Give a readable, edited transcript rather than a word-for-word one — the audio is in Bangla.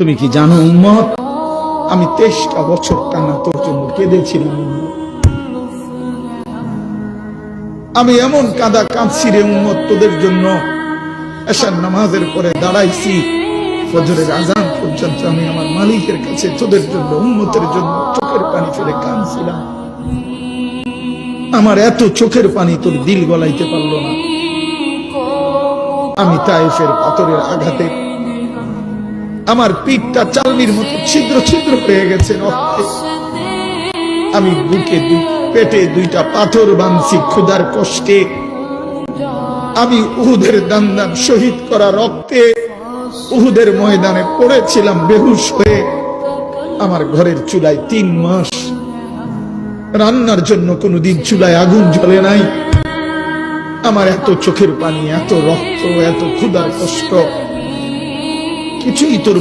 তুমি কি জানো উম্মত, আমি 23টা বছর টানা তোর জন্য কেঁদেছিলাম। আমি এমন কাঁদা কাঁদছি রে উম্মত তোদের জন্য। এশার নামাজের পরে দাঁড়াইছি, ফজরের আজান পর্যন্ত আমি আমার মালিকের কাছে তোদের জন্য, উম্মতের জন্য চোখের পানি ফেলে কাঁদছিলাম। আমার এত চোখের পানি তোর দিল গলাইতে পারলো না। আমি তায়েফের পাথরের আঘাতে আমার পিঠটা চালনির মতো ছিদ্র ছিদ্র হয়ে গেছে রক্তে। আমি বুকে পেটে 2টা পাথর বাঁধছি ক্ষুধার কষ্টে। আমি উহুদের দান শহীদ করা রক্তে উহুদের ময়দানে পড়েছিলাম বেহুশ হয়ে। আমার ঘরের চুলায় 3 মাস রান্নার জন্য কোনোদিন চুলায় আগুন জ্বলে নাই। আমার এত চোখের পানি, এত রক্ত, এত ক্ষুধার কষ্ট কিছুই তোর